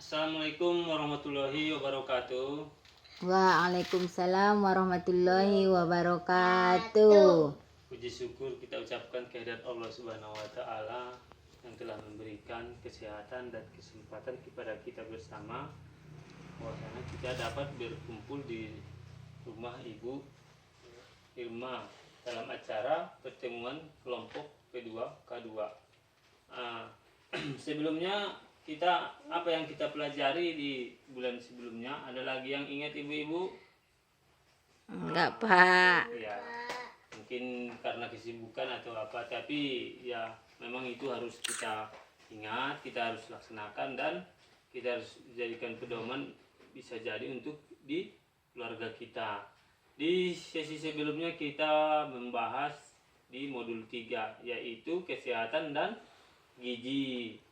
Assalamualaikum warahmatullahi wabarakatuh. Waalaikumsalam warahmatullahi wabarakatuh. Puji syukur kita ucapkan kehadirat Allah Subhanahu wa taala yang telah memberikan kesehatan dan kesempatan kepada kita bersama, bahwasanya kita dapat berkumpul di rumah Ibu Irma dalam acara pertemuan kelompok P2 K2. Sebelumnya apa yang kita pelajari di bulan sebelumnya, ada lagi yang ingat ibu-ibu? Enggak, Pak. Ya, mungkin karena kesibukan atau apa, tapi ya memang itu harus kita ingat, kita harus laksanakan, dan kita harus jadikan pedoman, bisa jadi untuk di keluarga kita. Di sesi sebelumnya kita membahas di modul 3, yaitu kesehatan dan gizi.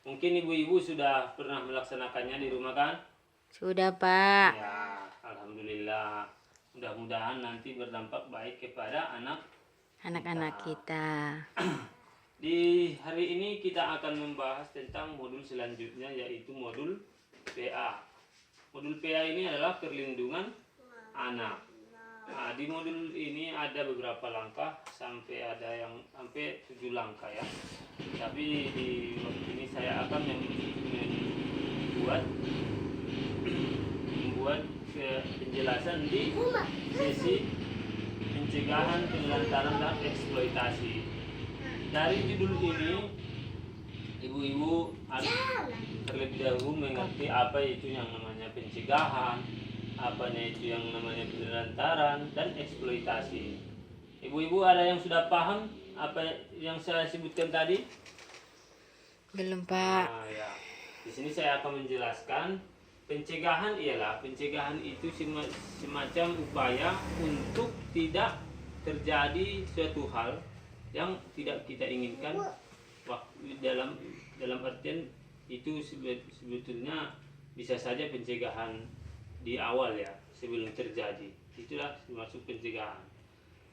Mungkin ibu-ibu sudah pernah melaksanakannya di rumah kan? Sudah, Pak. Ya, alhamdulillah. Mudah-mudahan nanti berdampak baik kepada Anak-anak kita. Di hari ini kita akan membahas tentang modul selanjutnya, yaitu modul PA. Modul PA ini adalah perlindungan anak. Nah, di modul ini ada beberapa langkah, sampai 7 langkah ya. Tapi di waktu ini saya akan membuat penjelasan di sesi pencegahan, penelantaran, dan eksploitasi. Dari judul ini, ibu-ibu harus terlebih dahulu mengerti apa itu yang namanya pencegahan, apanya itu yang namanya penelantaran dan eksploitasi. Ibu-ibu ada yang sudah paham apa yang saya sebutkan tadi? Belum, Pak. Nah, ya. Di sini saya akan menjelaskan pencegahan itu semacam upaya untuk tidak terjadi suatu hal yang tidak kita inginkan. Dalam artian itu sebetulnya bisa saja pencegahan di awal ya, sebelum terjadi. Itulah termasuk pencegahan.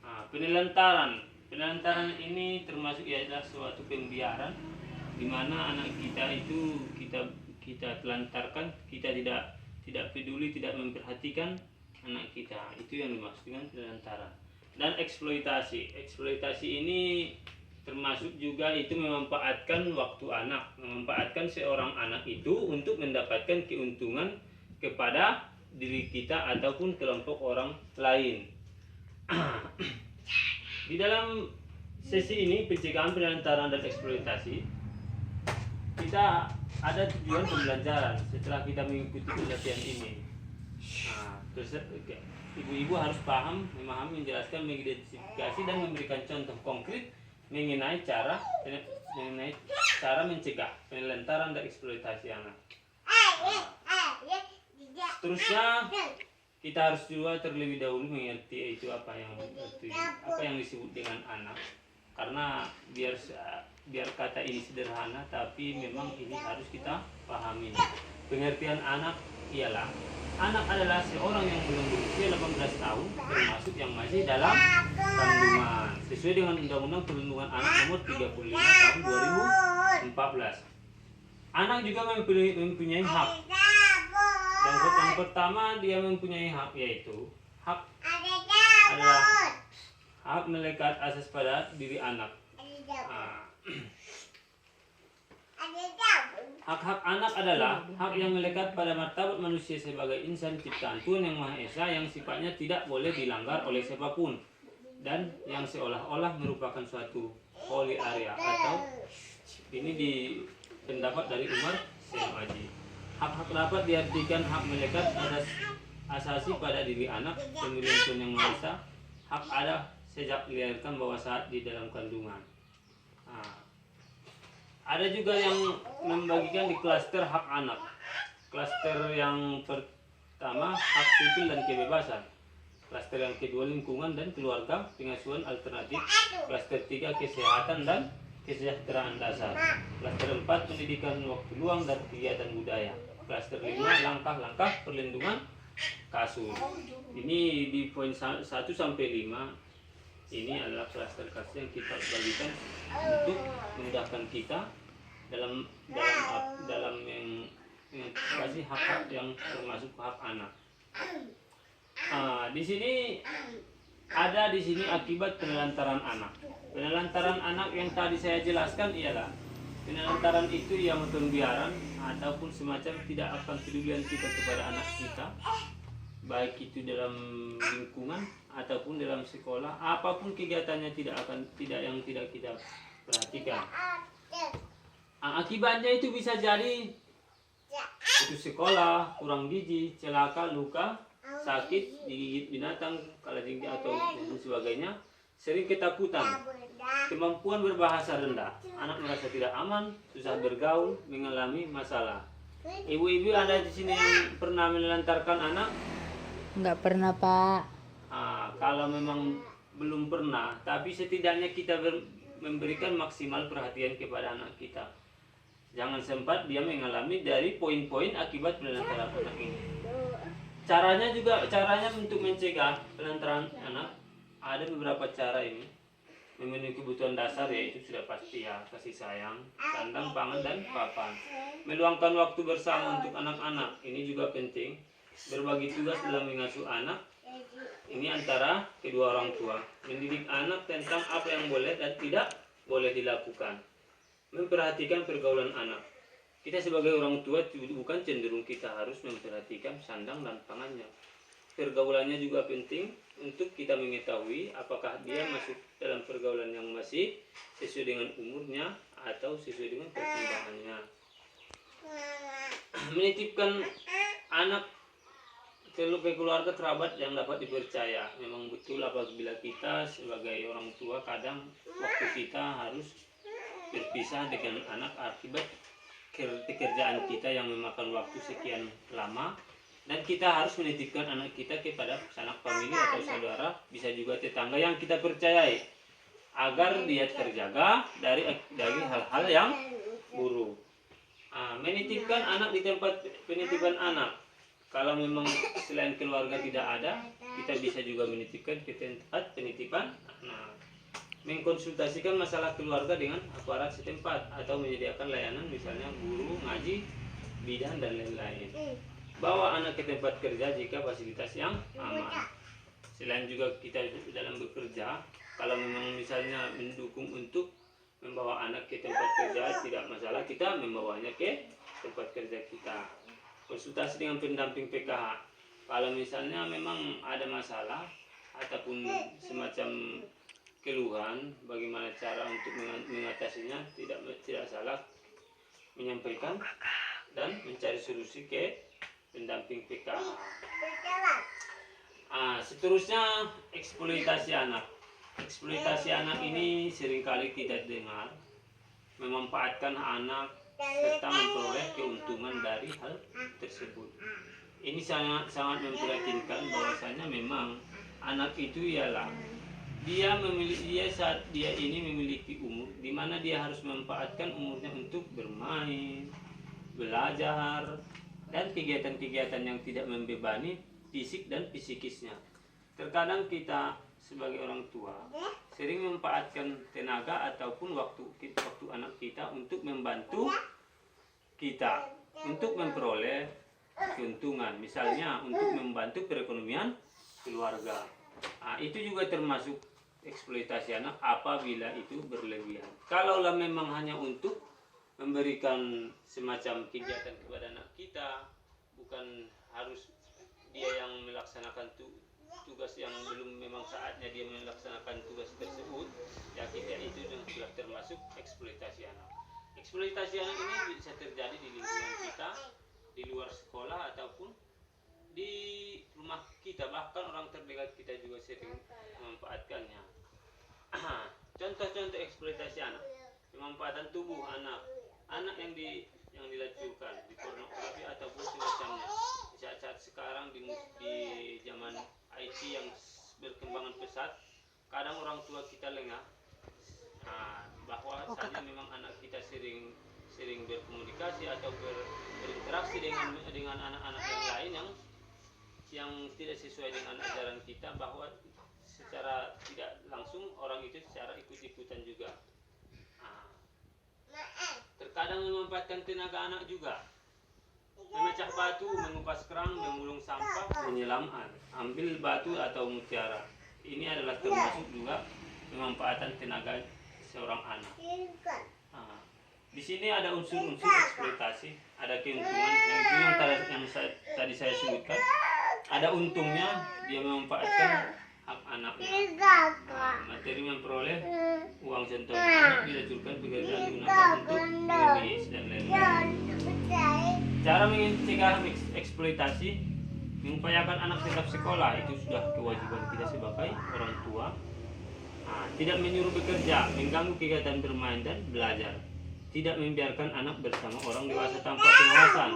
Nah, penelantaran ini termasuk adalah suatu pembiaran di mana anak kita itu kita telantarkan, kita tidak peduli, tidak memperhatikan anak kita. Itu yang dimaksud dengan penelantaran. Dan eksploitasi ini termasuk juga itu memanfaatkan waktu anak, memanfaatkan seorang anak itu untuk mendapatkan keuntungan kepada diri kita ataupun kelompok orang lain. Di dalam sesi ini, pencegahan, penelantaran, dan eksploitasi, kita ada tujuan pembelajaran setelah kita mengikuti pelatihan ini. Nah, terus ibu-ibu harus memahami, menjelaskan, mengidentifikasi, dan memberikan contoh konkret mengenai cara mencegah, penelantaran, dan eksploitasi anak. Seterusnya kita harus juga terlebih dahulu mengerti itu apa yang disebut dengan anak, karena biar kata ini sederhana, tapi memang ini harus kita pahami. Pengertian anak ialah anak adalah seorang yang belum berusia 18 tahun, termasuk yang masih dalam kandungan, sesuai dengan Undang-Undang Perlindungan Anak Nomor 35 Tahun 2014. Anak juga mempunyai hak. Yang pertama, dia mempunyai hak, yaitu hak adalah hak melekat asas pada diri anak. Hak-hak anak adalah hak yang melekat pada martabat manusia sebagai insan ciptaan Tuhan Yang Maha Esa, yang sifatnya tidak boleh dilanggar oleh siapapun, dan yang seolah-olah merupakan suatu holy area, atau ini di pendapat dari Umar Syekh. Hak-hak dapat diartikan hak melekat asasi pada diri anak, pemberian Tuhan Yang Maha Esa. Hak ada sejak dilahirkan bahwa saat di dalam kandungan. Ada juga yang membagikan di klaster hak anak. Klaster yang pertama, hak sipil dan kebebasan. Klaster yang kedua, lingkungan dan keluarga, pengasuhan alternatif. Klaster 3, kesehatan dan kesejahteraan dasar. Klaster 4, pendidikan waktu luang dan kegiatan budaya. Klaster 5, langkah-langkah perlindungan kasus. Ini di poin 1 sampai 5. Ini adalah klaster-klaster yang kita bagikan untuk memudahkan kita dalam mengantisipasi hak-hak yang termasuk hak anak. Di sini ada akibat penelantaran anak. Penelantaran anak yang tadi saya jelaskan ialah penelantaran itu yang pembiaran ataupun semacam tidak akan pedulian kita kepada anak kita, baik itu dalam lingkungan ataupun dalam sekolah, apapun kegiatannya tidak kita perhatikan. Akibatnya itu bisa jadi putus sekolah, kurang gizi, celaka, luka, sakit, digigit binatang, kalajengking atau sebagainya, sering ketakutan, kemampuan berbahasa rendah, anak merasa tidak aman, susah bergaul, mengalami masalah. Ibu-ibu ada di sini yang pernah menelantarkan anak? Enggak pernah, Pak. Kalau memang belum pernah, tapi setidaknya kita memberikan maksimal perhatian kepada anak kita. Jangan sempat dia mengalami dari poin-poin akibat penelantaran anak ini. Caranya untuk mencegah penelantaran anak ada beberapa cara ini. Memenuhi kebutuhan dasar yaitu sudah pasti ya, kasih sayang, sandang, pangan, dan papan. Meluangkan waktu bersama untuk anak-anak ini juga penting. Berbagi tugas dalam mengasuh anak ini antara kedua orang tua. Mendidik anak tentang apa yang boleh dan tidak boleh dilakukan. Memperhatikan pergaulan anak. Kita sebagai orang tua bukan cenderung kita harus memperhatikan sandang dan pangannya. Pergaulannya juga penting untuk kita mengetahui apakah dia masuk dalam pergaulan yang masih sesuai dengan umurnya atau sesuai dengan perkembangannya. Menitipkan anak ke keluarga kerabat yang dapat dipercaya. Memang betul apabila kita sebagai orang tua kadang waktu kita harus berpisah dengan anak akibat pekerjaan kita yang memakan waktu sekian lama, dan kita harus menitipkan anak kita kepada sanak famili atau saudara, bisa juga tetangga yang kita percayai, agar dia terjaga dari hal-hal yang buruk. Menitipkan anak di tempat penitipan anak. Kalau memang selain keluarga tidak ada, kita bisa juga menitipkan ke tempat penitipan anak. Mengkonsultasikan masalah keluarga dengan aparat setempat atau menyediakan layanan misalnya guru, ngaji, bidan, dan lain-lain. Bawa anak ke tempat kerja jika fasilitas yang aman. Selain juga kita dalam bekerja, kalau memang misalnya mendukung untuk membawa anak ke tempat kerja tidak masalah, kita membawanya ke tempat kerja kita. Konsultasi dengan pendamping PKH. Kalau misalnya memang ada masalah ataupun semacam keluhan, bagaimana cara untuk mengatasinya, tidak salah menyampaikan dan mencari solusi ke pendamping PKH. Seterusnya eksploitasi anak. Eksploitasi anak ini seringkali tidak dengar, memanfaatkan anak serta memperoleh keuntungan dari hal tersebut. Ini sangat memprihatinkan bahwasanya memang anak itu ialah saat dia ini memiliki umur di mana dia harus memanfaatkan umurnya untuk bermain, belajar, dan kegiatan-kegiatan yang tidak membebani fisik dan psikisnya. Terkadang kita sebagai orang tua sering memanfaatkan tenaga ataupun waktu anak kita untuk membantu kita untuk memperoleh keuntungan, misalnya untuk membantu perekonomian keluarga. Itu juga termasuk eksploitasi anak apabila itu berlebihan. Kalaulah memang hanya untuk memberikan semacam kegiatan kepada anak kita, bukan harus dia yang melaksanakan tugas yang belum memang saatnya dia melaksanakan tugas tersebut, ya kita itu sudah termasuk eksploitasi anak. Eksploitasi anak ini bisa terjadi di lingkungan kita, di luar sekolah ataupun di rumah kita, bahkan orang terdekat kita juga sering memanfaatkannya. Contoh-contoh eksploitasi anak: pemanfaatan tubuh anak yang dilacurkan di pornografi ataupun semacamnya. Saat sekarang di zaman IT yang berkembangan pesat, kadang orang tua kita lengah bahwa saatnya memang anak kita sering berkomunikasi atau berinteraksi dengan anak-anak yang lain yang tidak sesuai dengan ajaran kita, bahwa secara tidak langsung orang itu secara ikut-ikutan juga. terkadang memanfaatkan tenaga anak juga. Memecah batu, mengupas kerang, memulung sampah, menyelam, ambil batu atau mutiara. Ini adalah termasuk juga pemanfaatan tenaga seorang anak. Nah, di sini ada unsur-unsur eksploitasi, ada keuntungan yang tadi saya sebutkan. Ada untungnya dia memanfaatkan hak anaknya. Nah, materi memperoleh uang sentuhan anak dilacukan pekerjaan digunakan untuk mengemis dan lain-lain. Cara mencegah eksploitasi, mengupayakan anak tetap sekolah, itu sudah kewajiban kita sebagai orang tua. Nah, tidak menyuruh bekerja, mengganggu kegiatan bermain dan belajar. Tidak membiarkan anak bersama orang dewasa tanpa pengawasan.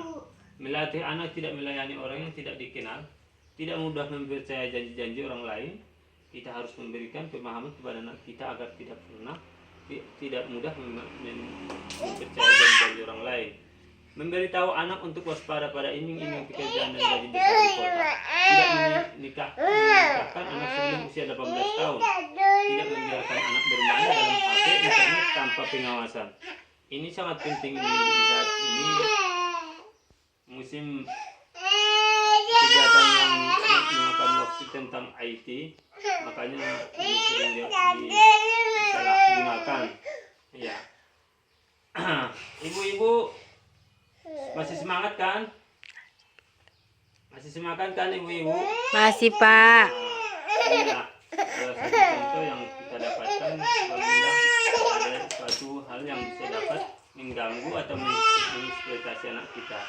Melatih anak tidak melayani orang yang tidak dikenal. Tidak mudah mempercayai janji-janji orang lain. Kita harus memberikan pemahaman kepada anak kita agar tidak mudah mempercayai janji-janji orang lain. Memberitahu anak untuk waspada pada iming-iming pekerjaan dan gaji besar di kota. Tidak menikahkan anak sebelum usia 18 tahun. Tidak membiarkan anak bermain dalam HP internet tanpa pengawasan. Ini sangat penting di saat ini musim kegiatan yang memakan waktu tentang IT, makanya ini sering disalahgunakan. Ya, ibu-ibu masih semangat kan? Masih semangat kan ibu-ibu? Masih, Pak. Inilah salah satu contoh yang kita dapatkan apabila ada suatu hal yang bisa dapat mengganggu atau mengeksploitasi anak kita.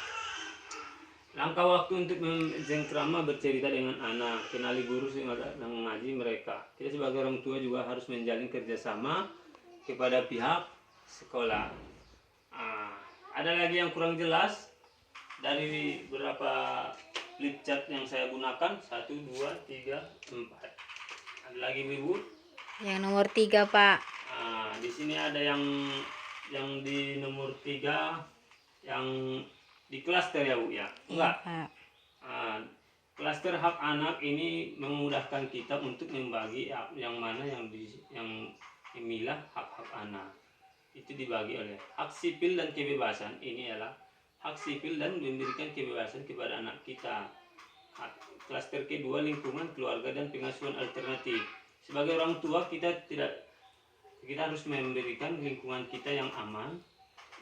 Langkah waktu untuk menjengkrama bercerita dengan anak, kenali guru yang mengaji mereka. Kita sebagai orang tua juga harus menjalin kerjasama kepada pihak sekolah. Ada lagi yang kurang jelas dari beberapa flip chart yang saya gunakan, 1, 2, 3, 4. Ada lagi ibu? Yang nomor 3, Pak. Di sini ada yang di nomor 3 yang di klaster ya Bu ya? Enggak. Pak. Klaster hak anak ini memudahkan kita untuk membagi yang mana yang dimilah hak-hak anak. Itu dibagi oleh hak sipil dan kebebasan. Ini adalah hak sipil dan memberikan kebebasan kepada anak kita. Klaster kedua lingkungan, keluarga dan pengasuhan alternatif. Sebagai orang tua kita harus memberikan lingkungan kita yang aman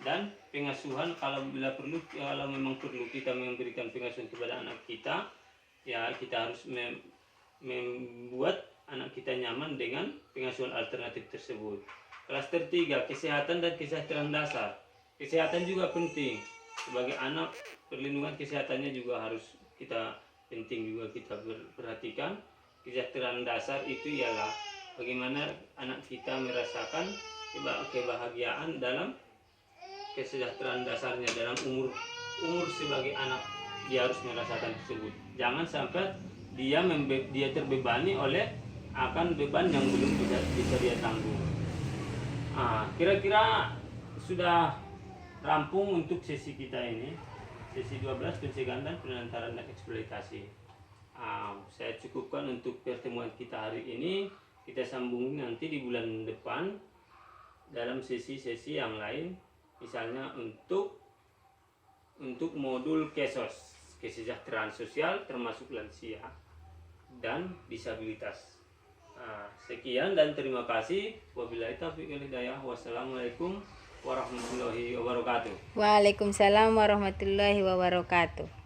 dan pengasuhan kalau memang perlu kita memberikan pengasuhan kepada anak kita, ya kita harus membuat anak kita nyaman dengan pengasuhan alternatif tersebut. Klaster 3, kesehatan dan kesejahteraan dasar. Kesehatan juga penting. Sebagai anak, perlindungan kesehatannya juga harus penting juga kita perhatikan. Kesejahteraan dasar itu ialah bagaimana anak kita merasakan kebahagiaan dalam kesejahteraan dasarnya dalam umur sebagai anak, dia harus merasakan tersebut. Jangan sampai dia terbebani oleh akan beban yang belum bisa dia tanggung. Kira-kira sudah rampung untuk sesi kita ini, sesi 12 pencegahan dan penelantaran dan eksploitasi. Saya cukupkan untuk pertemuan kita hari ini. Kita sambung nanti di bulan depan dalam sesi-sesi yang lain, misalnya untuk modul KESOS, kesejahteraan sosial termasuk lansia dan disabilitas. Sekian dan terima kasih. Wabillahi taufiq wal hidayah. Wassalamualaikum warahmatullahi wabarakatuh. Waalaikumsalam warahmatullahi wabarakatuh.